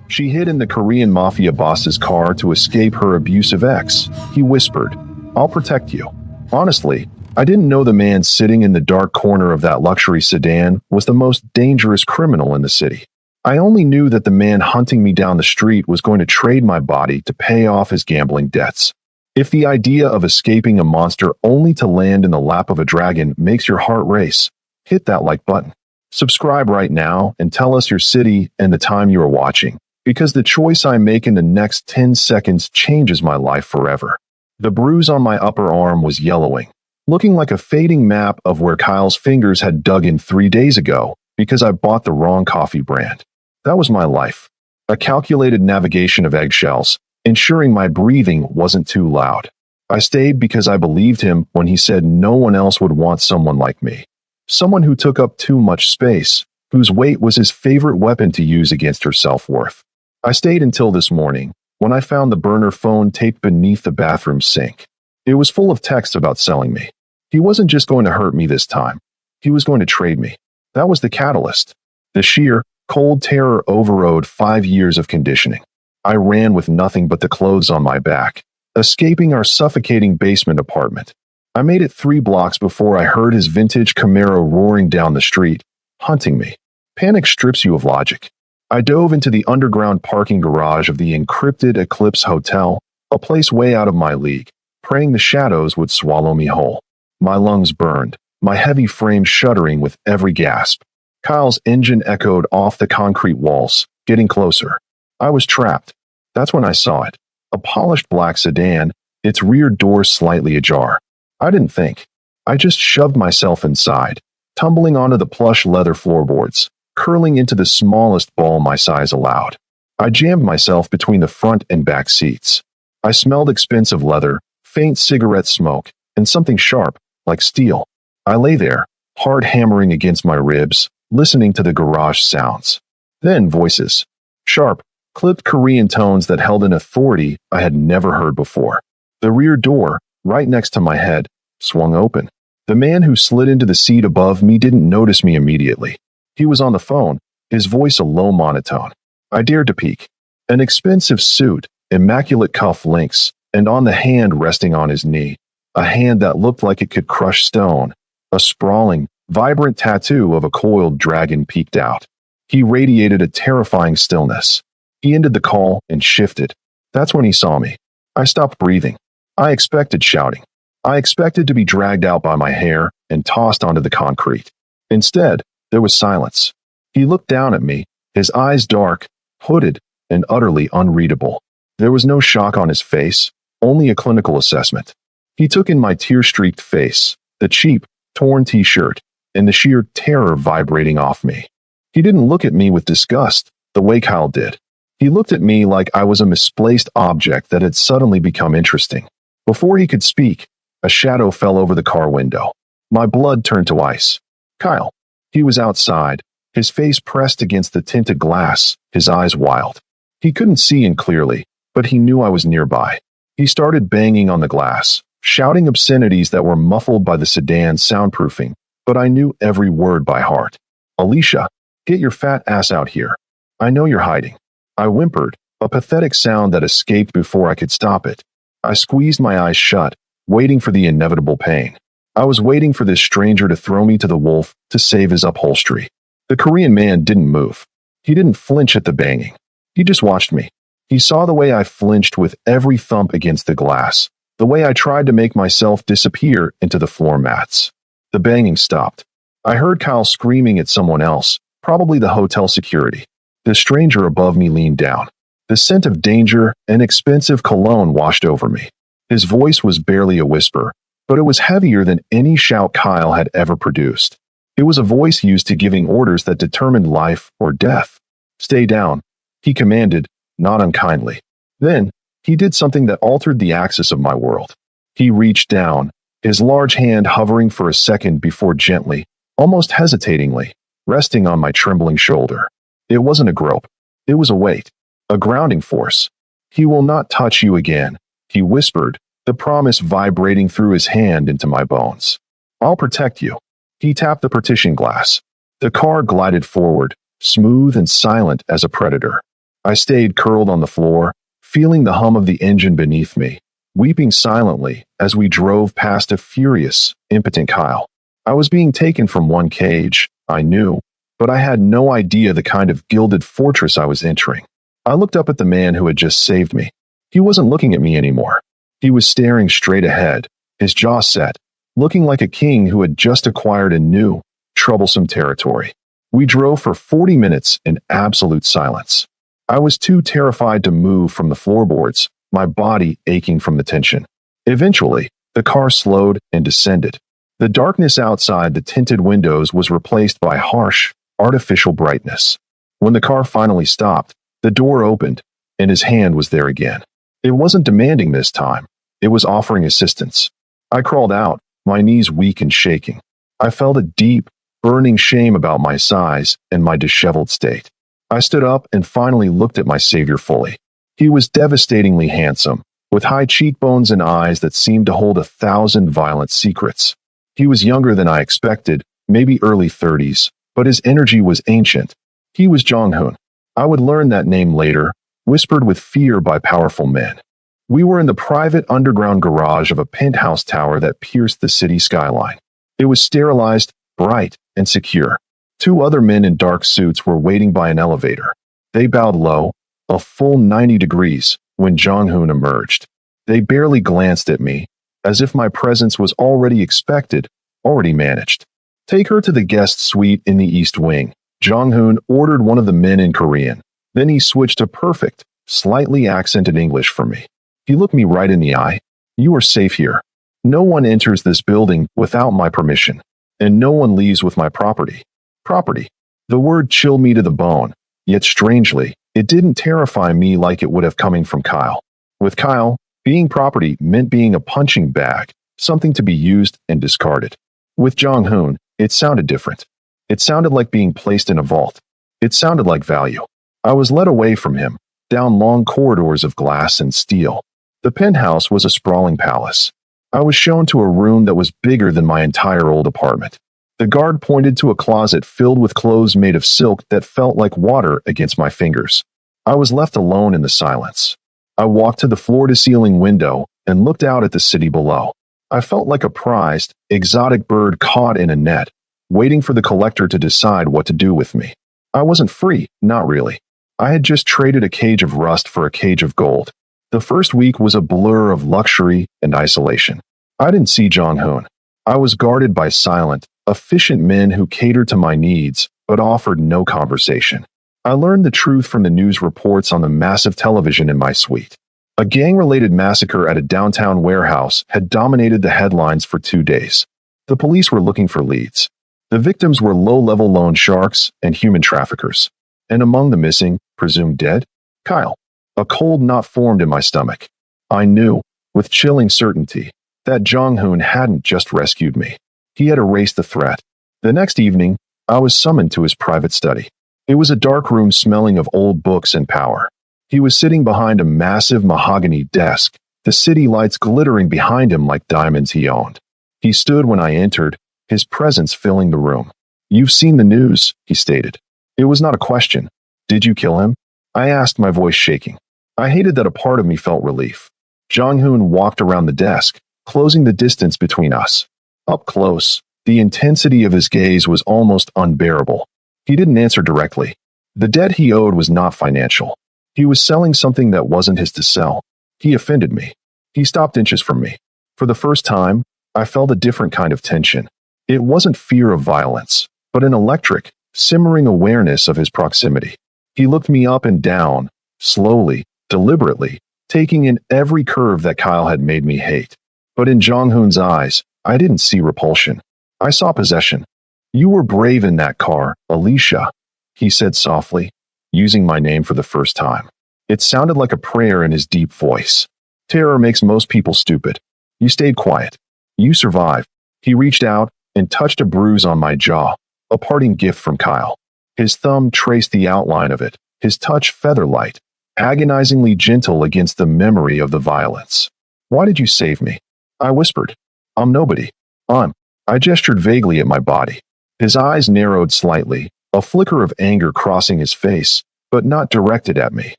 She hid in the Korean Mafia boss's car to escape her abusive ex. He whispered, "I'll protect you." Honestly, I didn't know the man sitting in the dark corner of that luxury sedan was the most dangerous criminal in the city. I only knew that the man hunting me down the street was going to trade my body to pay off his gambling debts. If the idea of escaping a monster only to land in the lap of a dragon makes your heart race, hit that like button. Subscribe right now and tell us your city and the time you are watching, because the choice I make in the next 10 seconds changes my life forever. The bruise on my upper arm was yellowing, looking like a fading map of where Kyle's fingers had dug in 3 days ago because I bought the wrong coffee brand. That was my life. A calculated navigation of eggshells, ensuring my breathing wasn't too loud. I stayed because I believed him when he said no one else would want someone like me. Someone who took up too much space, whose weight was his favorite weapon to use against her self-worth. I stayed until this morning, when I found the burner phone taped beneath the bathroom sink. It was full of texts about selling me. He wasn't just going to hurt me this time. He was going to trade me. That was the catalyst. The sheer, cold terror overrode 5 years of conditioning. I ran with nothing but the clothes on my back, escaping our suffocating basement apartment. I made it 3 blocks before I heard his vintage Camaro roaring down the street, hunting me. Panic strips you of logic. I dove into the underground parking garage of the encrypted Eclipse Hotel, a place way out of my league, praying the shadows would swallow me whole. My lungs burned, my heavy frame shuddering with every gasp. Kyle's engine echoed off the concrete walls, getting closer. I was trapped. That's when I saw it. A polished black sedan, its rear door slightly ajar. I didn't think. I just shoved myself inside, tumbling onto the plush leather floorboards, curling into the smallest ball my size allowed. I jammed myself between the front and back seats. I smelled expensive leather, faint cigarette smoke, and something sharp, like steel. I lay there, hard hammering against my ribs, listening to the garage sounds. Then voices. Sharp, clipped Korean tones that held an authority I had never heard before. The rear door, right next to my head, swung open. The man who slid into the seat above me didn't notice me immediately. He was on the phone, his voice a low monotone. I dared to peek. An expensive suit, immaculate cuff links, and on the hand resting on his knee, a hand that looked like it could crush stone, a sprawling, vibrant tattoo of a coiled dragon peeked out. He radiated a terrifying stillness. He ended the call and shifted. That's when he saw me. I stopped breathing. I expected shouting. I expected to be dragged out by my hair and tossed onto the concrete. Instead, there was silence. He looked down at me, his eyes dark, hooded, and utterly unreadable. There was no shock on his face, only a clinical assessment. He took in my tear-streaked face, the cheap, torn t-shirt, and the sheer terror vibrating off me. He didn't look at me with disgust, the way Kyle did. He looked at me like I was a misplaced object that had suddenly become interesting. Before he could speak, a shadow fell over the car window. My blood turned to ice. Kyle. He was outside, his face pressed against the tinted glass, his eyes wild. He couldn't see in clearly, but he knew I was nearby. He started banging on the glass, shouting obscenities that were muffled by the sedan's soundproofing, but I knew every word by heart. Alicia, get your fat ass out here. I know you're hiding. I whimpered, a pathetic sound that escaped before I could stop it. I squeezed my eyes shut, waiting for the inevitable pain. I was waiting for this stranger to throw me to the wolf to save his upholstery. The Korean man didn't move. He didn't flinch at the banging. He just watched me. He saw the way I flinched with every thump against the glass, the way I tried to make myself disappear into the floor mats. The banging stopped. I heard Kyle screaming at someone else, probably the hotel security. The stranger above me leaned down. The scent of danger and expensive cologne washed over me. His voice was barely a whisper, but it was heavier than any shout Kyle had ever produced. It was a voice used to giving orders that determined life or death. Stay down, he commanded, not unkindly. Then, he did something that altered the axis of my world. He reached down, his large hand hovering for a second before gently, almost hesitatingly, resting on my trembling shoulder. It wasn't a grope. It was a weight, a grounding force. He will not touch you again, he whispered, the promise vibrating through his hand into my bones. I'll protect you. He tapped the partition glass. The car glided forward, smooth and silent as a predator. I stayed curled on the floor, feeling the hum of the engine beneath me, weeping silently as we drove past a furious, impotent Kyle. I was being taken from one cage, I knew, but I had no idea the kind of gilded fortress I was entering. I looked up at the man who had just saved me. He wasn't looking at me anymore. He was staring straight ahead, his jaw set, looking like a king who had just acquired a new, troublesome territory. We drove for 40 minutes in absolute silence. I was too terrified to move from the floorboards, my body aching from the tension. Eventually, the car slowed and descended. The darkness outside the tinted windows was replaced by harsh, artificial brightness. When the car finally stopped, the door opened, and his hand was there again. It wasn't demanding this time. It was offering assistance. I crawled out, my knees weak and shaking. I felt a deep, burning shame about my size and my disheveled state. I stood up and finally looked at my savior fully. He was devastatingly handsome, with high cheekbones and eyes that seemed to hold 1,000 violent secrets. He was younger than I expected, maybe early 30s, but his energy was ancient. He was Jong-hoon. I would learn that name later, whispered with fear by powerful men. We were in the private underground garage of a penthouse tower that pierced the city skyline. It was sterilized, bright, and secure. 2 other men in dark suits were waiting by an elevator. They bowed low, a full 90 degrees, when Jong-hoon emerged. They barely glanced at me, as if my presence was already expected, already managed. Take her to the guest suite in the East Wing, Jong-hoon ordered one of the men in Korean. Then he switched to perfect, slightly accented English for me. He looked me right in the eye. You are safe here. No one enters this building without my permission, and no one leaves with my property. Property. The word chilled me to the bone, yet strangely, it didn't terrify me like it would have coming from Kyle. With Kyle, being property meant being a punching bag, something to be used and discarded. With Jong-hoon, it sounded different. It sounded like being placed in a vault. It sounded like value. I was led away from him, down long corridors of glass and steel. The penthouse was a sprawling palace. I was shown to a room that was bigger than my entire old apartment. The guard pointed to a closet filled with clothes made of silk that felt like water against my fingers. I was left alone in the silence. I walked to the floor-to-ceiling window and looked out at the city below. I felt like a prized, exotic bird caught in a net, waiting for the collector to decide what to do with me. I wasn't free, not really. I had just traded a cage of rust for a cage of gold. The first week was a blur of luxury and isolation. I didn't see Jong-hoon. I was guarded by silent, efficient men who catered to my needs, but offered no conversation. I learned the truth from the news reports on the massive television in my suite. A gang-related massacre at a downtown warehouse had dominated the headlines for 2 days. The police were looking for leads. The victims were low-level loan sharks and human traffickers. And among the missing, presumed dead, Kyle. A cold knot formed in my stomach. I knew, with chilling certainty, that Jong-hoon hadn't just rescued me. He had erased the threat. The next evening, I was summoned to his private study. It was a dark room smelling of old books and power. He was sitting behind a massive mahogany desk, the city lights glittering behind him like diamonds he owned. He stood when I entered, his presence filling the room. You've seen the news, he stated. It was not a question. Did you kill him? I asked, my voice shaking. I hated that a part of me felt relief. Jong-hoon walked around the desk, closing the distance between us. Up close, the intensity of his gaze was almost unbearable. He didn't answer directly. The debt he owed was not financial. He was selling something that wasn't his to sell. He offended me. He stopped inches from me. For the first time, I felt a different kind of tension. It wasn't fear of violence, but an electric, simmering awareness of his proximity. He looked me up and down, slowly, deliberately, taking in every curve that Kyle had made me hate. But in Jong-hoon's eyes, I didn't see repulsion. I saw possession. You were brave in that car, Alicia, he said softly, using my name for the first time. It sounded like a prayer in his deep voice. Terror makes most people stupid. You stayed quiet. You survived. He reached out and touched a bruise on my jaw, a parting gift from Kyle. His thumb traced the outline of it, his touch feather-light, agonizingly gentle against the memory of the violence. Why did you save me? I whispered. I'm nobody. I gestured vaguely at my body. His eyes narrowed slightly, a flicker of anger crossing his face, but not directed at me.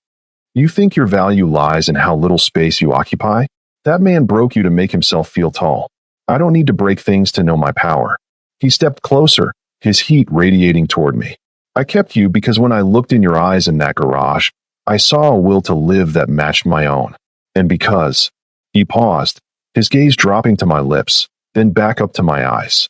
You think your value lies in how little space you occupy? That man broke you to make himself feel tall. I don't need to break things to know my power. He stepped closer, his heat radiating toward me. I kept you because when I looked in your eyes in that garage, I saw a will to live that matched my own. And because... He paused, his gaze dropping to my lips, then back up to my eyes.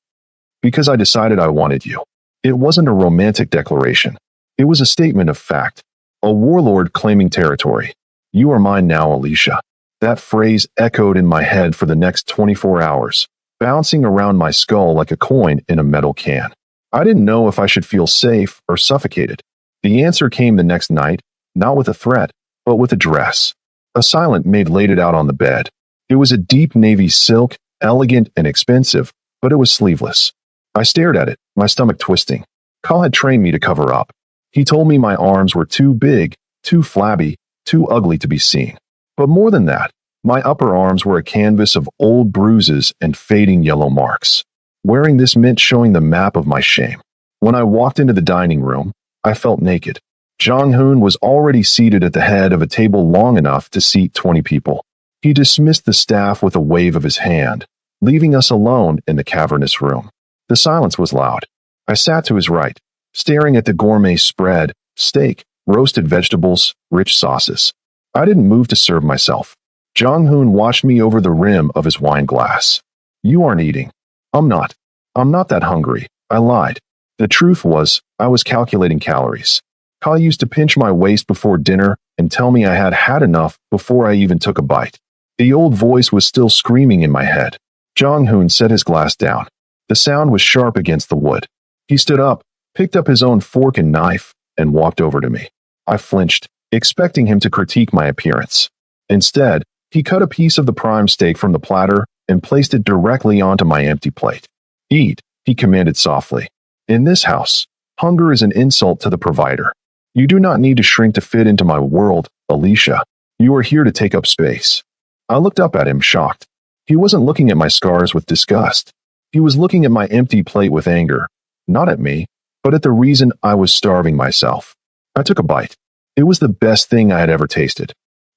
Because I decided I wanted you. It wasn't a romantic declaration. It was a statement of fact. A warlord claiming territory. You are mine now, Alicia. That phrase echoed in my head for the next 24 hours, bouncing around my skull like a coin in a metal can. I didn't know if I should feel safe or suffocated. The answer came the next night, not with a threat, but with a dress. A silent maid laid it out on the bed. It was a deep navy silk, elegant and expensive, but it was sleeveless. I stared at it, my stomach twisting. Kyle had trained me to cover up. He told me my arms were too big, too flabby, too ugly to be seen. But more than that, my upper arms were a canvas of old bruises and fading yellow marks. Wearing this meant showing the map of my shame. When I walked into the dining room, I felt naked. Jong-hoon was already seated at the head of a table long enough to seat 20 people. He dismissed the staff with a wave of his hand, leaving us alone in the cavernous room. The silence was loud. I sat to his right, staring at the gourmet spread, steak, roasted vegetables, rich sauces. I didn't move to serve myself. Jong-hoon watched me over the rim of his wine glass. You aren't eating. I'm not. I'm not that hungry. I lied. The truth was, I was calculating calories. Kyle used to pinch my waist before dinner and tell me I had had enough before I even took a bite. The old voice was still screaming in my head. Jong-hoon set his glass down. The sound was sharp against the wood. He stood up, picked up his own fork and knife, and walked over to me. I flinched, expecting him to critique my appearance. Instead, he cut a piece of the prime steak from the platter and placed it directly onto my empty plate. Eat, he commanded softly. In this house, hunger is an insult to the provider. You do not need to shrink to fit into my world, Alicia. You are here to take up space. I looked up at him, shocked. He wasn't looking at my scars with disgust. He was looking at my empty plate with anger, not at me, but at the reason I was starving myself. I took a bite. It was the best thing I had ever tasted.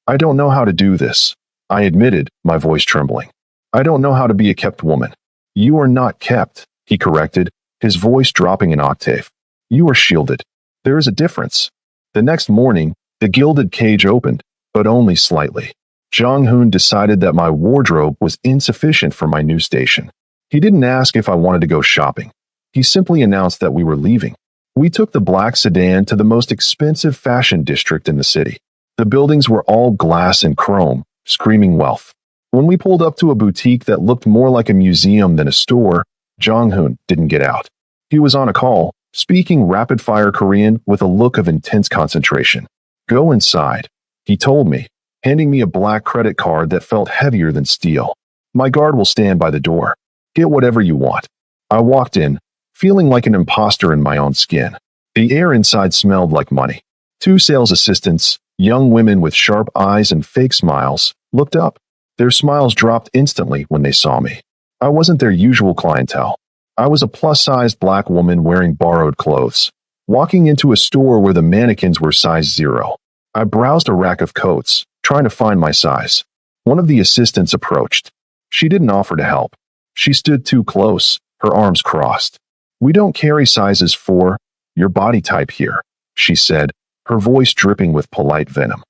I don't know how to do this, I admitted, my voice trembling. I don't know how to be a kept woman. You are not kept, he corrected, his voice dropping an octave. You are shielded. There is a difference. The next morning, the gilded cage opened, but only slightly. Jong-hoon decided that my wardrobe was insufficient for my new station. He didn't ask if I wanted to go shopping. He simply announced that we were leaving. We took the black sedan to the most expensive fashion district in the city. The buildings were all glass and chrome, screaming wealth. When we pulled up to a boutique that looked more like a museum than a store, Jong-hoon didn't get out. He was on a call, speaking rapid-fire Korean with a look of intense concentration. Go inside, he told me, handing me a black credit card that felt heavier than steel. My guard will stand by the door. Get whatever you want. I walked in, feeling like an imposter in my own skin. The air inside smelled like money. 2 sales assistants, young women with sharp eyes and fake smiles, looked up. Their smiles dropped instantly when they saw me. I wasn't their usual clientele. I was a plus-sized black woman wearing borrowed clothes, walking into a store where the mannequins were size 0. I browsed a rack of coats, trying to find my size. One of the assistants approached. She didn't offer to help. She stood too close, her arms crossed. We don't carry sizes for your body type here, she said, her voice dripping with polite venom.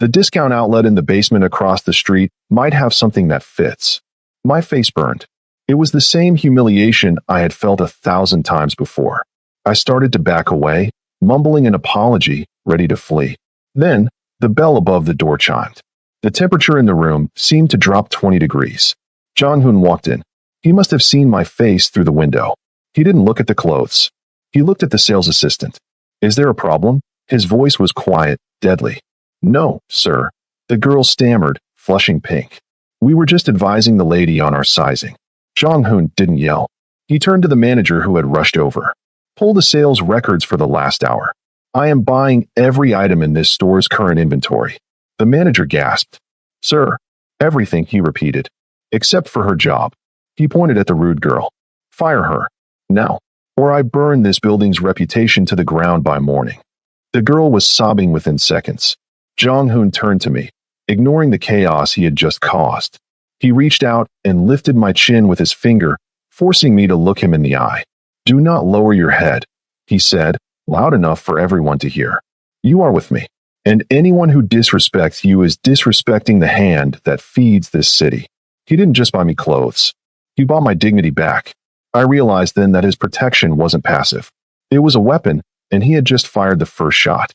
The discount outlet in the basement across the street might have something that fits. My face burned. It was the same humiliation I had felt 1,000 times before. I started to back away, mumbling an apology, ready to flee. Then, the bell above the door chimed. The temperature in the room seemed to drop 20 degrees. Jong-hoon walked in. He must have seen my face through the window. He didn't look at the clothes. He looked at the sales assistant. Is there a problem? His voice was quiet, deadly. No, sir. The girl stammered, flushing pink. We were just advising the lady on our sizing. Jong-hoon didn't yell. He turned to the manager who had rushed over. Pull the sales records for the last hour. I am buying every item in this store's current inventory. The manager gasped. Sir, everything, he repeated. Except for her job. He pointed at the rude girl. Fire her. Now, or I burn this building's reputation to the ground by morning. The girl was sobbing within seconds. Jong-hoon turned to me, ignoring the chaos he had just caused. He reached out and lifted my chin with his finger, forcing me to look him in the eye. "Do not lower your head," he said, loud enough for everyone to hear. "You are with me, and anyone who disrespects you is disrespecting the hand that feeds this city." He didn't just buy me clothes. He bought my dignity back. I realized then that his protection wasn't passive. It was a weapon, and he had just fired the first shot.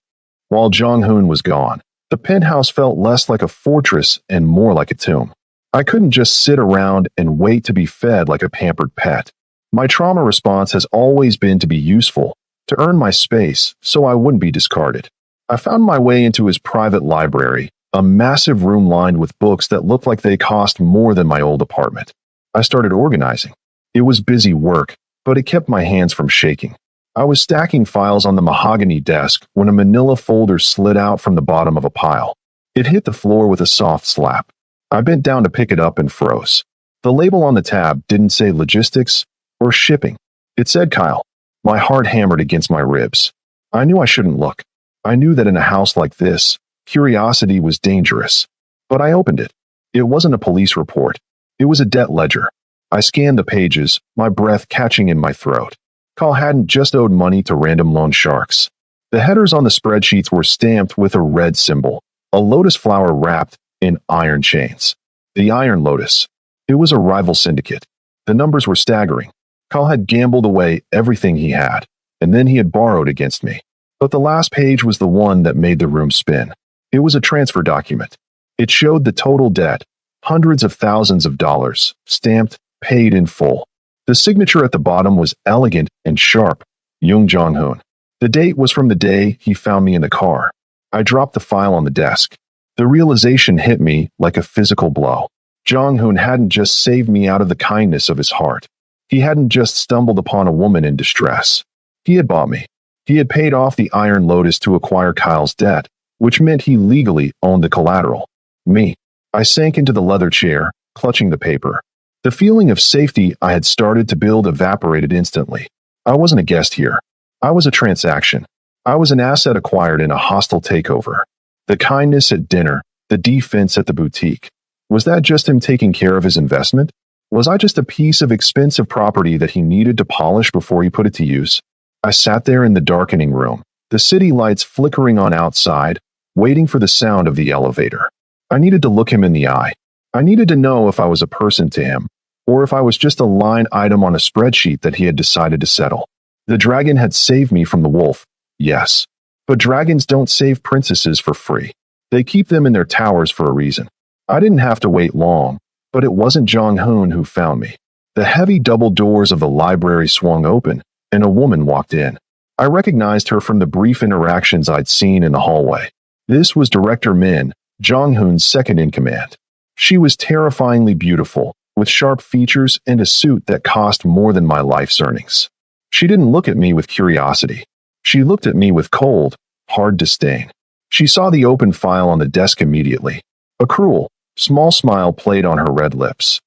While Jong-hoon was gone, the penthouse felt less like a fortress and more like a tomb. I couldn't just sit around and wait to be fed like a pampered pet. My trauma response has always been to be useful, to earn my space so I wouldn't be discarded. I found my way into his private library, a massive room lined with books that looked like they cost more than my old apartment. I started organizing. It was busy work, but it kept my hands from shaking. I was stacking files on the mahogany desk when a manila folder slid out from the bottom of a pile. It hit the floor with a soft slap. I bent down to pick it up and froze. The label on the tab didn't say logistics or shipping. It said Kyle. My heart hammered against my ribs. I knew I shouldn't look. I knew that in a house like this, curiosity was dangerous. But I opened it. It wasn't a police report. It was a debt ledger. I scanned the pages, my breath catching in my throat. Kyle hadn't just owed money to random loan sharks. The headers on the spreadsheets were stamped with a red symbol, a lotus flower wrapped in iron chains. The Iron Lotus. It was a rival syndicate. The numbers were staggering. Kyle had gambled away everything he had, and then he had borrowed against me. But the last page was the one that made the room spin. It was a transfer document. It showed the total debt, hundreds of thousands of dollars, stamped, paid in full. The signature at the bottom was elegant and sharp, Young Jong-hoon. The date was from the day he found me in the car. I dropped the file on the desk. The realization hit me like a physical blow. Jong-hoon hadn't just saved me out of the kindness of his heart. He hadn't just stumbled upon a woman in distress. He had bought me. He had paid off the Iron Lotus to acquire Kyle's debt, which meant he legally owned the collateral. Me. I sank into the leather chair, clutching the paper. The feeling of safety I had started to build evaporated instantly. I wasn't a guest here. I was a transaction. I was an asset acquired in a hostile takeover. The kindness at dinner, the defense at the boutique. Was that just him taking care of his investment? Was I just a piece of expensive property that he needed to polish before he put it to use? I sat there in the darkening room, the city lights flickering on outside, waiting for the sound of the elevator. I needed to look him in the eye. I needed to know if I was a person to him, or if I was just a line item on a spreadsheet that he had decided to settle. The dragon had saved me from the wolf, yes. But dragons don't save princesses for free. They keep them in their towers for a reason. I didn't have to wait long, but it wasn't Jong-hoon who found me. The heavy double doors of the library swung open, and a woman walked in. I recognized her from the brief interactions I'd seen in the hallway. This was Director Min, Jong-hoon's second-in-command. She was terrifyingly beautiful, with sharp features and a suit that cost more than my life's earnings. She didn't look at me with curiosity. She looked at me with cold, hard disdain. She saw the open file on the desk immediately. A cruel, small smile played on her red lips.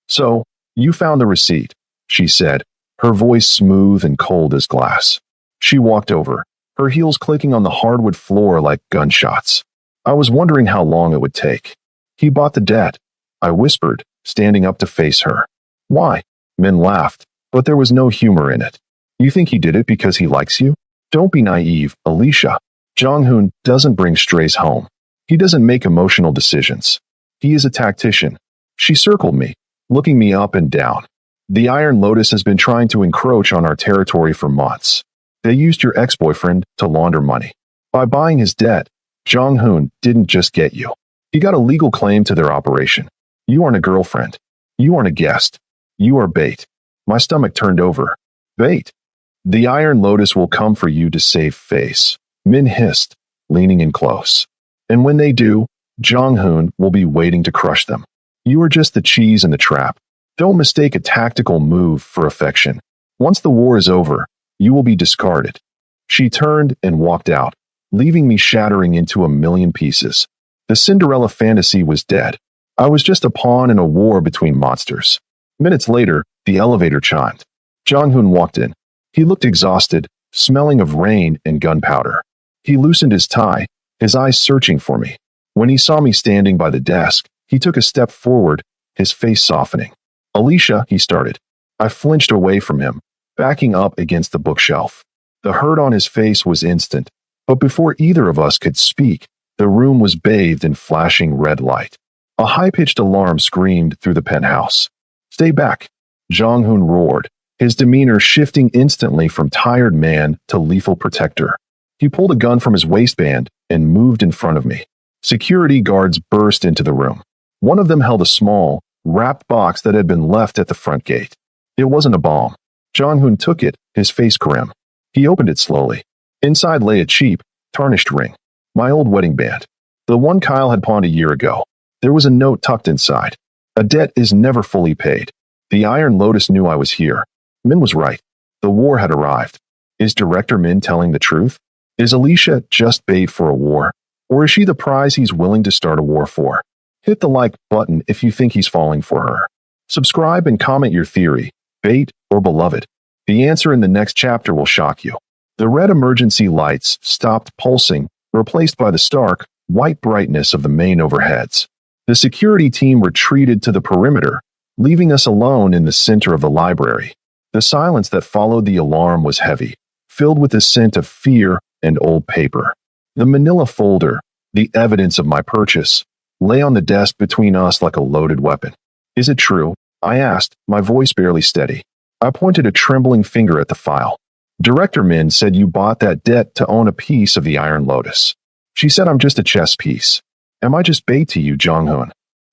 "So, you found the receipt," she said, her voice smooth and cold as glass. She walked over, her heels clicking on the hardwood floor like gunshots. I was wondering how long it would take. "He bought the debt," I whispered, standing up to face her. "Why?" Min laughed, but there was no humor in it. "You think he did it because he likes you? Don't be naive, Alicia. Jong-hoon doesn't bring strays home. He doesn't make emotional decisions. He is a tactician." She circled me, looking me up and down. "The Iron Lotus has been trying to encroach on our territory for months. They used your ex-boyfriend to launder money. By buying his debt, Jong-hoon didn't just get you. He got a legal claim to their operation. You aren't a girlfriend. You aren't a guest. You are bait." My stomach turned over. "Bait? The Iron Lotus will come for you to save face," Min hissed, leaning in close. "And when they do, Jong-hoon will be waiting to crush them. You are just the cheese in the trap. Don't mistake a tactical move for affection. Once the war is over, you will be discarded." She turned and walked out, leaving me shattering into a million pieces. The Cinderella fantasy was dead. I was just a pawn in a war between monsters. Minutes later, the elevator chimed. Jong-hoon walked in. He looked exhausted, smelling of rain and gunpowder. He loosened his tie, his eyes searching for me. When he saw me standing by the desk, he took a step forward, his face softening. "Alicia," he started. I flinched away from him, backing up against the bookshelf. The hurt on his face was instant, but before either of us could speak, the room was bathed in flashing red light. A high-pitched alarm screamed through the penthouse. "Stay back," Jong-hoon roared, his demeanor shifting instantly from tired man to lethal protector. He pulled a gun from his waistband and moved in front of me. Security guards burst into the room. One of them held a small, wrapped box that had been left at the front gate. It wasn't a bomb. Jong-hoon took it, his face grim. He opened it slowly. Inside lay a cheap, tarnished ring. My old wedding band. The one Kyle had pawned a year ago. There was a note tucked inside. "A debt is never fully paid." The Iron Lotus knew I was here. Min was right. The war had arrived. Is Director Min telling the truth? Is Alicia just bait for a war? Or is she the prize he's willing to start a war for? Hit the like button if you think he's falling for her. Subscribe and comment your theory, bait or beloved. The answer in the next chapter will shock you. The red emergency lights stopped pulsing, replaced by the stark, white brightness of the main overheads. The security team retreated to the perimeter, leaving us alone in the center of the library. The silence that followed the alarm was heavy, filled with the scent of fear and old paper. The manila folder, the evidence of my purchase, lay on the desk between us like a loaded weapon. "Is it true?" I asked, my voice barely steady. I pointed a trembling finger at the file. "Director Min said you bought that debt to own a piece of the Iron Lotus. She said I'm just a chess piece. Am I just bait to you, Jong-hoon?"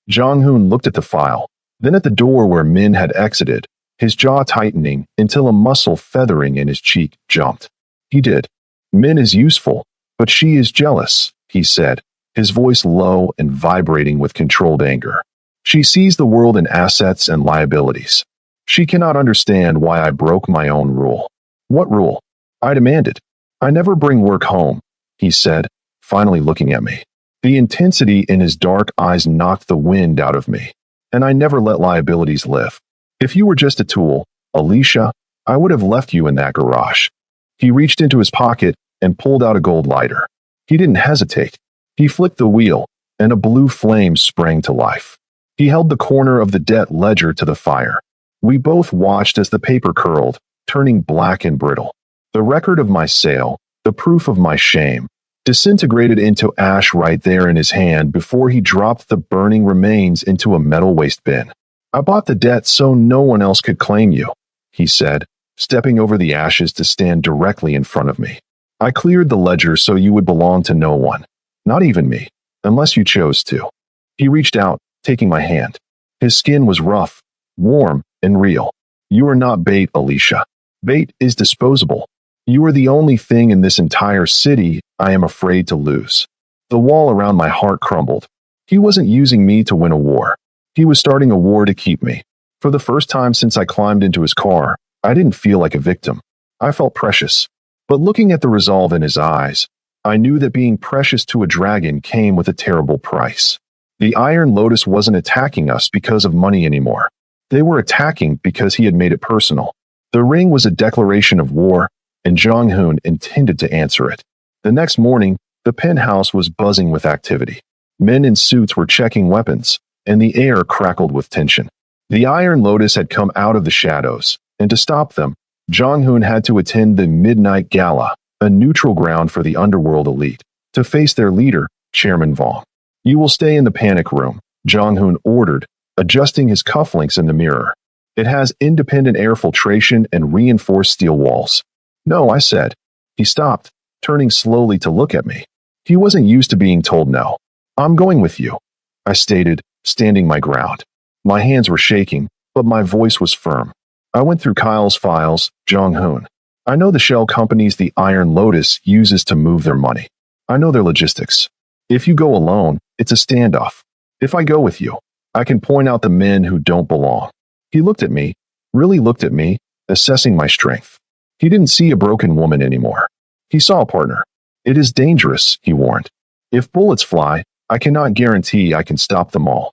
Jong-hoon looked at the file, then at the door where Min had exited, his jaw tightening until a muscle feathering in his cheek jumped. He did. "Min is useful, but she is jealous," he said, his voice low and vibrating with controlled anger. "She sees the world in assets and liabilities. She cannot understand why I broke my own rule." "What rule?" I demanded. "I never bring work home," he said, finally looking at me. The intensity in his dark eyes knocked the wind out of me. "And I never let liabilities live. If you were just a tool, Alicia, I would have left you in that garage." He reached into his pocket and pulled out a gold lighter. He didn't hesitate. He flicked the wheel, and a blue flame sprang to life. He held the corner of the debt ledger to the fire. We both watched as the paper curled, turning black and brittle. The record of my sale, the proof of my shame, disintegrated into ash right there in his hand before he dropped the burning remains into a metal waste bin. "I bought the debt so no one else could claim you," he said, stepping over the ashes to stand directly in front of me. "I cleared the ledger so you would belong to no one, not even me, unless you chose to." He reached out, taking my hand. His skin was rough, warm, and real. "You are not bait, Alicia. Bait is disposable. You are the only thing in this entire city I am afraid to lose." The wall around my heart crumbled. He wasn't using me to win a war. He was starting a war to keep me. For the first time since I climbed into his car, I didn't feel like a victim. I felt precious. But looking at the resolve in his eyes, I knew that being precious to a dragon came with a terrible price. The Iron Lotus wasn't attacking us because of money anymore. They were attacking because he had made it personal. The ring was a declaration of war, and Jong-hoon intended to answer it. The next morning, the penthouse was buzzing with activity. Men in suits were checking weapons, and the air crackled with tension. The Iron Lotus had come out of the shadows, and to stop them, Jong-hoon had to attend the Midnight Gala, a neutral ground for the underworld elite, to face their leader, Chairman Vong. "You will stay in the panic room," Jong-hoon ordered, adjusting his cufflinks in the mirror. "It has independent air filtration and reinforced steel walls." "No," I said. He stopped, turning slowly to look at me. He wasn't used to being told no. "I'm going with you," I stated, standing my ground. My hands were shaking, but my voice was firm. "I went through Kyle's files, Jong-hoon. I know the shell companies the Iron Lotus uses to move their money. I know their logistics. If you go alone, it's a standoff. If I go with you, I can point out the men who don't belong." He looked at me, really looked at me, assessing my strength. He didn't see a broken woman anymore. He saw a partner. "It is dangerous," he warned. "If bullets fly, I cannot guarantee I can stop them all."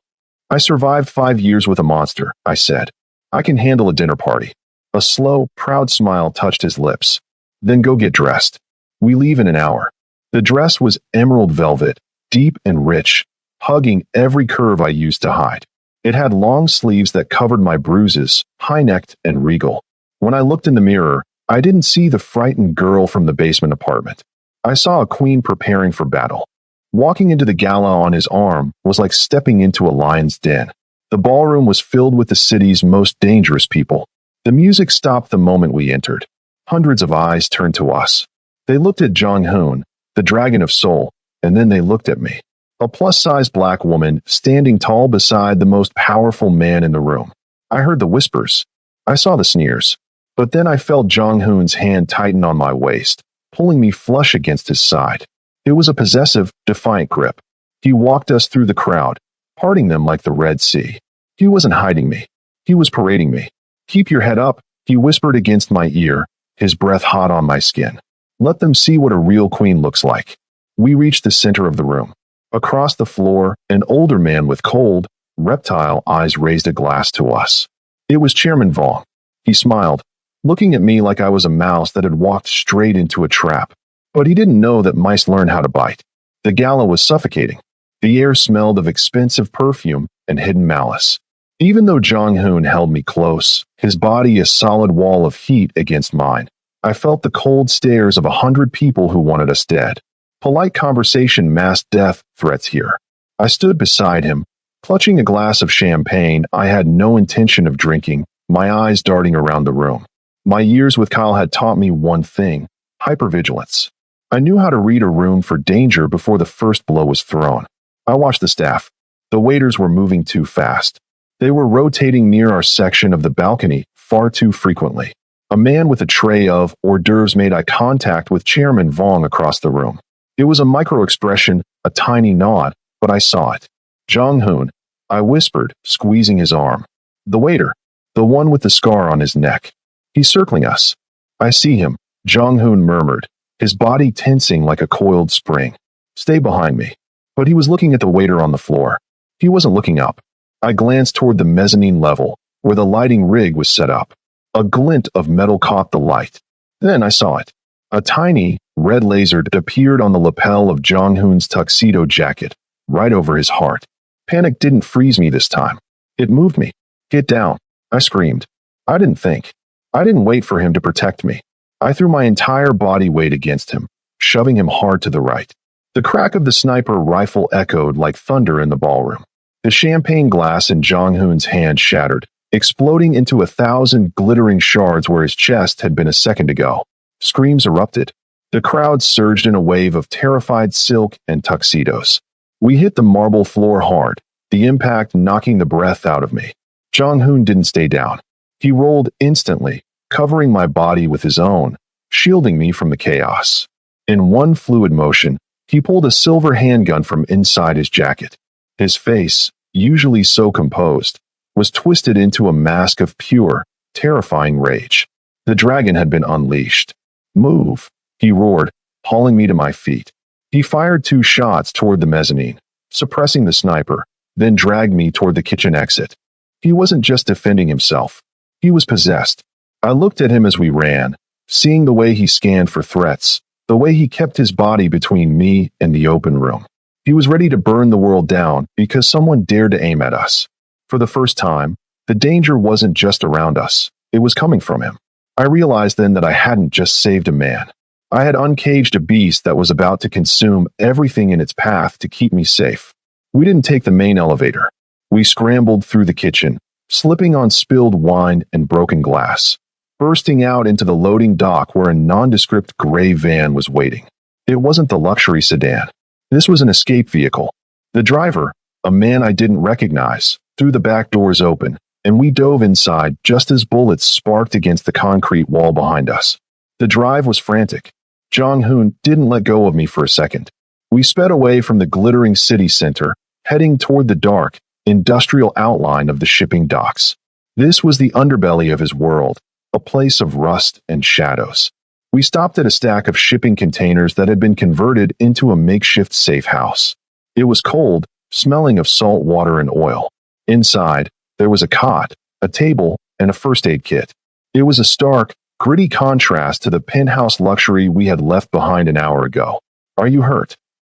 "I survived 5 years with a monster," I said. "I can handle a dinner party." A slow, proud smile touched his lips. "Then go get dressed. We leave in an hour." The dress was emerald velvet, deep and rich, hugging every curve I used to hide. It had long sleeves that covered my bruises, high-necked and regal. When I looked in the mirror, I didn't see the frightened girl from the basement apartment. I saw a queen preparing for battle. Walking into the gala on his arm was like stepping into a lion's den. The ballroom was filled with the city's most dangerous people. The music stopped the moment we entered. Hundreds of eyes turned to us. They looked at Jong-hoon, the dragon of soul, and then they looked at me. A plus-sized black woman standing tall beside the most powerful man in the room. I heard the whispers. I saw the sneers. But then I felt Jong-hoon's hand tighten on my waist, pulling me flush against his side. It was a possessive, defiant grip. He walked us through the crowd, parting them like the Red Sea. He wasn't hiding me. He was parading me. "Keep your head up," he whispered against my ear, his breath hot on my skin. "Let them see what a real queen looks like." We reached the center of the room. Across the floor, an older man with cold, reptile eyes raised a glass to us. It was Chairman Vong. He smiled, looking at me like I was a mouse that had walked straight into a trap. But he didn't know that mice learn how to bite. The gala was suffocating. The air smelled of expensive perfume and hidden malice. Even though Jong-hoon held me close, his body a solid wall of heat against mine, I felt the cold stares of 100 people who wanted us dead. Polite conversation masked death threats here. I stood beside him, clutching a glass of champagne I had no intention of drinking, my eyes darting around the room. My years with Kyle had taught me one thing: hypervigilance. I knew how to read a room for danger before the first blow was thrown. I watched the staff. The waiters were moving too fast. They were rotating near our section of the balcony far too frequently. A man with a tray of hors d'oeuvres made eye contact with Chairman Vong across the room. It was a micro-expression, a tiny nod, but I saw it. "Jong-hoon," I whispered, squeezing his arm. "The waiter, the one with the scar on his neck. He's circling us." "I see him," Jong-hoon murmured, his body tensing like a coiled spring. "Stay behind me." But he was looking at the waiter on the floor. He wasn't looking up. I glanced toward the mezzanine level, where the lighting rig was set up. A glint of metal caught the light. Then I saw it. A tiny, red laser appeared on the lapel of Jong-hoon's tuxedo jacket, right over his heart. Panic didn't freeze me this time. It moved me. "Get down," I screamed. I didn't think. I didn't wait for him to protect me. I threw my entire body weight against him, shoving him hard to the right. The crack of the sniper rifle echoed like thunder in the ballroom. The champagne glass in Jong-hoon's hand shattered, exploding into 1,000 glittering shards where his chest had been a second ago. Screams erupted. The crowd surged in a wave of terrified silk and tuxedos. We hit the marble floor hard, the impact knocking the breath out of me. Jong-hoon didn't stay down. He rolled instantly, covering my body with his own, shielding me from the chaos. In one fluid motion, he pulled a silver handgun from inside his jacket. His face, usually so composed, was twisted into a mask of pure, terrifying rage. The dragon had been unleashed. "Move," he roared, hauling me to my feet. He fired 2 shots toward the mezzanine, suppressing the sniper, then dragged me toward the kitchen exit. He wasn't just defending himself. He was possessed. I looked at him as we ran, seeing the way he scanned for threats, the way he kept his body between me and the open room. He was ready to burn the world down because someone dared to aim at us. For the first time, the danger wasn't just around us. It was coming from him. I realized then that I hadn't just saved a man. I had uncaged a beast that was about to consume everything in its path to keep me safe. We didn't take the main elevator. We scrambled through the kitchen, slipping on spilled wine and broken glass, bursting out into the loading dock where a nondescript gray van was waiting. It wasn't the luxury sedan. This was an escape vehicle. The driver, a man I didn't recognize, threw the back doors open, and we dove inside just as bullets sparked against the concrete wall behind us. The drive was frantic. Jong-hoon didn't let go of me for a second. We sped away from the glittering city center, heading toward the dark, industrial outline of the shipping docks. This was the underbelly of his world, a place of rust and shadows. We stopped at a stack of shipping containers that had been converted into a makeshift safe house. It was cold, smelling of salt water and oil. Inside, there was a cot, a table, and a first aid kit. It was a stark, gritty contrast to the penthouse luxury we had left behind an hour ago. Are you hurt?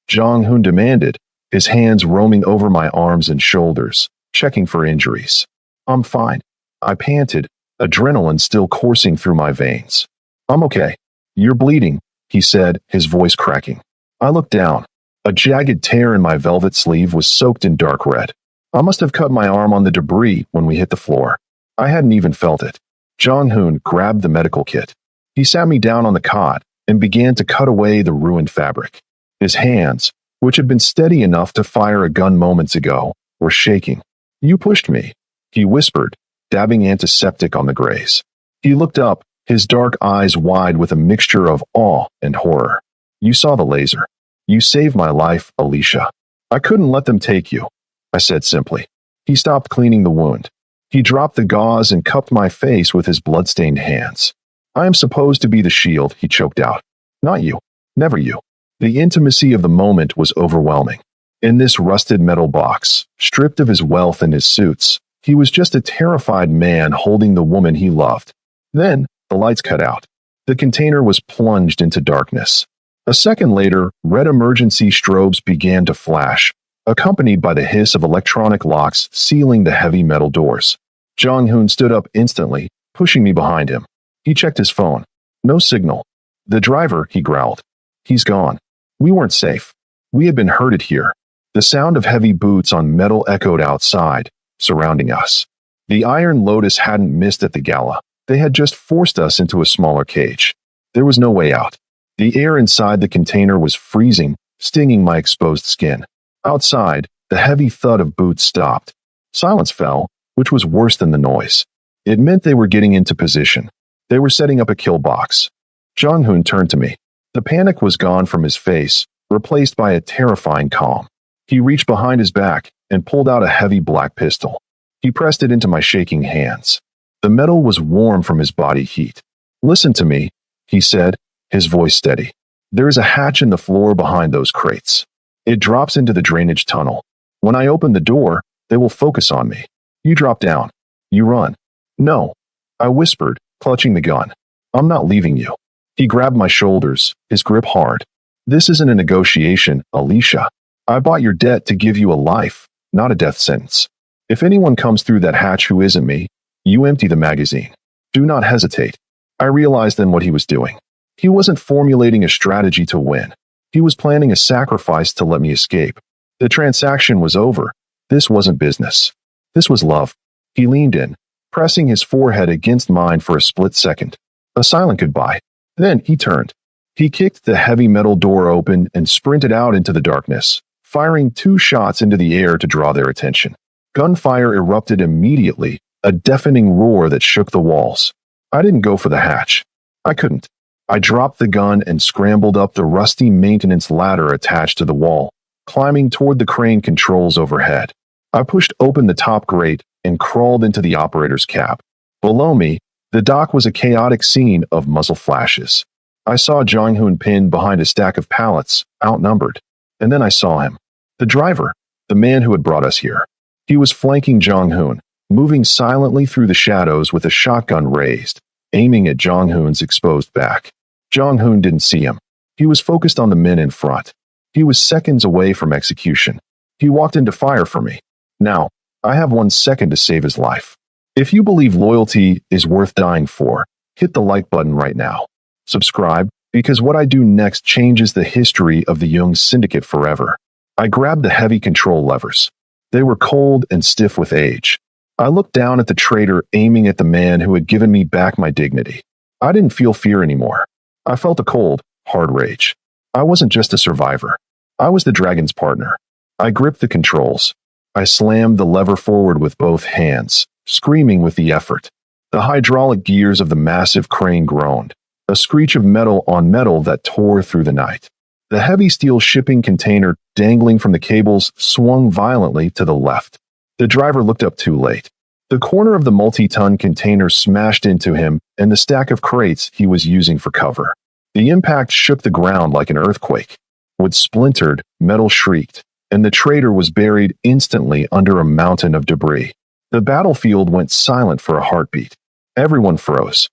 Jong-hoon demanded, his hands roaming over my arms and shoulders, checking for injuries. I'm fine. I panted, adrenaline still coursing through my veins. I'm okay. You're bleeding, he said, his voice cracking. I looked down. A jagged tear in my velvet sleeve was soaked in dark red. I must have cut my arm on the debris when we hit the floor. I hadn't even felt it. Jong-hoon grabbed the medical kit. He sat me down on the cot and began to cut away the ruined fabric. His hands, which had been steady enough to fire a gun moments ago, were shaking. You pushed me, he whispered, dabbing antiseptic on the graze. He looked up, his dark eyes wide with a mixture of awe and horror. You saw the laser. You saved my life, Alicia. I couldn't let them take you, I said simply. He stopped cleaning the wound. He dropped the gauze and cupped my face with his blood-stained hands. I am supposed to be the shield, he choked out. Not you. Never you. The intimacy of the moment was overwhelming. In this rusted metal box, stripped of his wealth and his suits, he was just a terrified man holding the woman he loved. Then, the lights cut out. The container was plunged into darkness. A second later, red emergency strobes began to flash, accompanied by the hiss of electronic locks sealing the heavy metal doors. Jong-hoon stood up instantly, pushing me behind him. He checked his phone. No signal. The driver, he growled. He's gone. We weren't safe. We had been herded here. The sound of heavy boots on metal echoed outside, surrounding us. The Iron Lotus hadn't missed at the gala. They had just forced us into a smaller cage. There was no way out. The air inside the container was freezing, stinging my exposed skin. Outside, the heavy thud of boots stopped. Silence fell, which was worse than the noise. It meant they were getting into position. They were setting up a kill box. Jong-hoon turned to me. The panic was gone from his face, replaced by a terrifying calm. He reached behind his back and pulled out a heavy black pistol. He pressed it into my shaking hands. The metal was warm from his body heat. Listen to me, he said, his voice steady. There is a hatch in the floor behind those crates. It drops into the drainage tunnel. When I open the door, they will focus on me. You drop down. You run. No, I whispered, clutching the gun. I'm not leaving you. He grabbed my shoulders, his grip hard. This isn't a negotiation, Alicia. I bought your debt to give you a life, not a death sentence. If anyone comes through that hatch who isn't me, you empty the magazine. Do not hesitate. I realized then what he was doing. He wasn't formulating a strategy to win. He was planning a sacrifice to let me escape. The transaction was over. This wasn't business. This was love. He leaned in, pressing his forehead against mine for a split second. A silent goodbye. Then he turned. He kicked the heavy metal door open and sprinted out into the darkness, firing 2 shots into the air to draw their attention. Gunfire erupted immediately, a deafening roar that shook the walls. I didn't go for the hatch. I couldn't. I dropped the gun and scrambled up the rusty maintenance ladder attached to the wall, climbing toward the crane controls overhead. I pushed open the top grate and crawled into the operator's cab. Below me, the dock was a chaotic scene of muzzle flashes. I saw Jong-hoon pinned behind a stack of pallets, outnumbered. And then I saw him. The driver, the man who had brought us here. He was flanking Jong-hoon, moving silently through the shadows with a shotgun raised, aiming at Jong-hoon's exposed back. Jong-hoon didn't see him. He was focused on the men in front. He was seconds away from execution. He walked into fire for me. Now, I have 1 second to save his life. If you believe loyalty is worth dying for, hit the like button right now. Subscribe, because what I do next changes the history of the Jung Syndicate forever. I grabbed the heavy control levers. They were cold and stiff with age. I looked down at the traitor aiming at the man who had given me back my dignity. I didn't feel fear anymore. I felt a cold, hard rage. I wasn't just a survivor. I was the dragon's partner. I gripped the controls. I slammed the lever forward with both hands, screaming with the effort. The hydraulic gears of the massive crane groaned, a screech of metal on metal that tore through the night. The heavy steel shipping container dangling from the cables swung violently to the left. The driver looked up too late. The corner of the multi-ton container smashed into him and the stack of crates he was using for cover. The impact shook the ground like an earthquake. Wood splintered, metal shrieked, and the traitor was buried instantly under a mountain of debris. The battlefield went silent for a heartbeat. Everyone froze.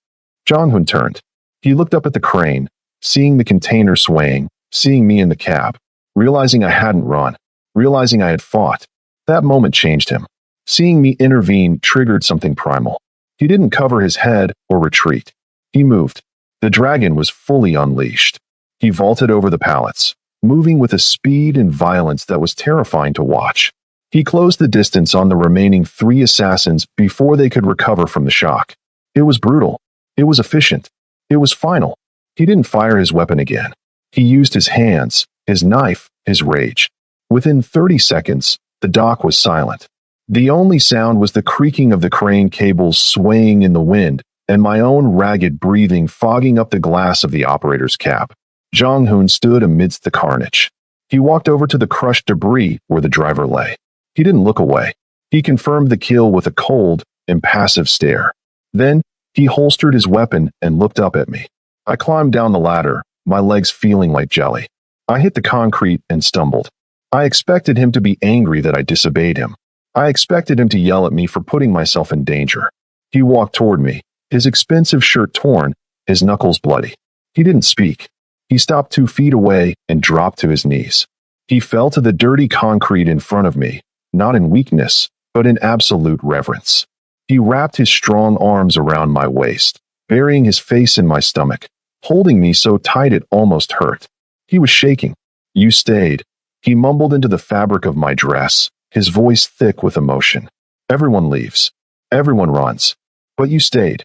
Jong-hoon turned. He looked up at the crane, seeing the container swaying, seeing me in the cab, realizing I hadn't run, realizing I had fought. That moment changed him. Seeing me intervene triggered something primal. He didn't cover his head or retreat. He moved. The dragon was fully unleashed. He vaulted over the pallets, moving with a speed and violence that was terrifying to watch. He closed the distance on the remaining 3 assassins before they could recover from the shock. It was brutal. It was efficient. It was final. He didn't fire his weapon again. He used his hands, his knife, his rage. Within 30 seconds, the dock was silent. The only sound was the creaking of the crane cables swaying in the wind and my own ragged breathing fogging up the glass of the operator's cab. Jong-hoon stood amidst the carnage. He walked over to the crushed debris where the driver lay. He didn't look away. He confirmed the kill with a cold, impassive stare. Then, he holstered his weapon and looked up at me. I climbed down the ladder, my legs feeling like jelly. I hit the concrete and stumbled. I expected him to be angry that I disobeyed him. I expected him to yell at me for putting myself in danger. He walked toward me, his expensive shirt torn, his knuckles bloody. He didn't speak. He stopped 2 feet away and dropped to his knees. He fell to the dirty concrete in front of me, not in weakness, but in absolute reverence. He wrapped his strong arms around my waist, burying his face in my stomach, holding me so tight it almost hurt. He was shaking. "You stayed," he mumbled into the fabric of my dress, his voice thick with emotion. "Everyone leaves. Everyone runs. But you stayed."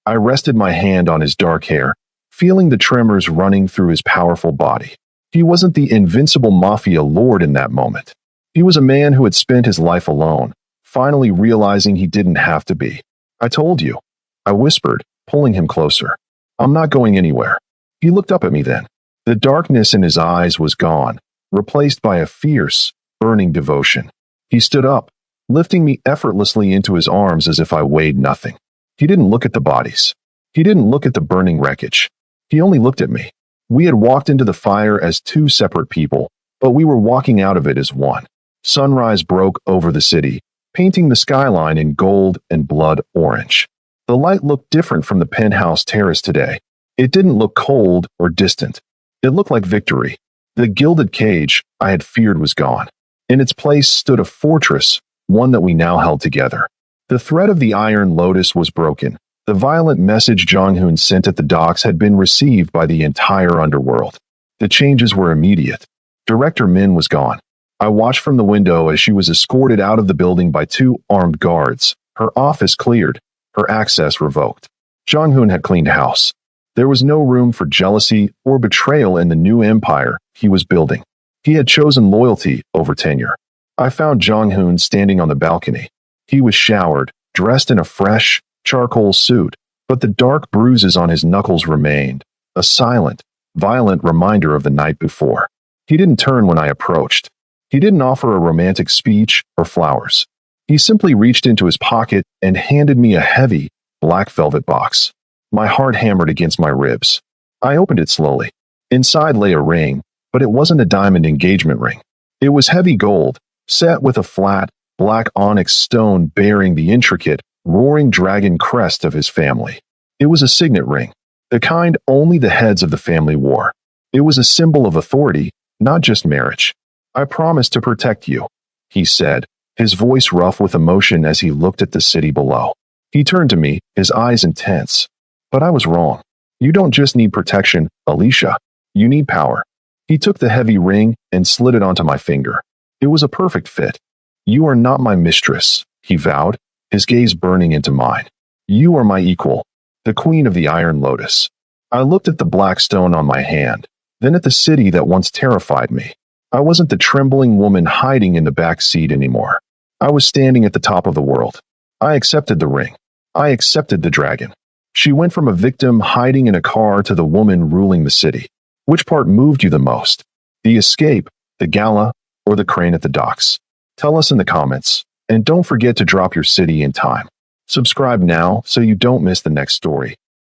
I rested my hand on his dark hair, feeling the tremors running through his powerful body. He wasn't the invincible Mafia lord in that moment. He was a man who had spent his life alone, finally realizing he didn't have to be. "I told you," I whispered, pulling him closer. "I'm not going anywhere." He looked up at me then. The darkness in his eyes was gone, replaced by a fierce, burning devotion. He stood up, lifting me effortlessly into his arms as if I weighed nothing. He didn't look at the bodies. He didn't look at the burning wreckage. He only looked at me. We had walked into the fire as 2 separate people, but we were walking out of it as one. Sunrise broke over the city, painting the skyline in gold and blood orange. The light looked different from the penthouse terrace today. It didn't look cold or distant. It looked like victory. The gilded cage I had feared was gone. In its place stood a fortress, one that we now held together. The thread of the Iron Lotus was broken. The violent message Jong-hoon sent at the docks had been received by the entire underworld. The changes were immediate. Director Min was gone. I watched from the window as she was escorted out of the building by 2 armed guards, her office cleared, her access revoked. Jong-hoon had cleaned house. There was no room for jealousy or betrayal in the new empire he was building. He had chosen loyalty over tenure. I found Jong-hoon standing on the balcony. He was showered, dressed in a fresh, charcoal suit, but the dark bruises on his knuckles remained, a silent, violent reminder of the night before. He didn't turn when I approached. He didn't offer a romantic speech or flowers. He simply reached into his pocket and handed me a heavy, black velvet box. My heart hammered against my ribs. I opened it slowly. Inside lay a ring, but it wasn't a diamond engagement ring. It was heavy gold, set with a flat, black onyx stone bearing the intricate, roaring dragon crest of his family. It was a signet ring, the kind only the heads of the family wore. It was a symbol of authority, not just marriage. "I promise to protect you," he said, his voice rough with emotion as he looked at the city below. He turned to me, his eyes intense. "But I was wrong. You don't just need protection, Alicia. You need power." He took the heavy ring and slid it onto my finger. It was a perfect fit. "You are not my mistress," he vowed, his gaze burning into mine. "You are my equal, the queen of the Iron Lotus." I looked at the black stone on my hand, then at the city that once terrified me. I wasn't the trembling woman hiding in the back seat anymore. I was standing at the top of the world. I accepted the ring. I accepted the dragon. She went from a victim hiding in a car to the woman ruling the city. Which part moved you the most? The escape, the gala, or the crane at the docks? Tell us in the comments, and don't forget to drop your city in time. Subscribe now so you don't miss the next story.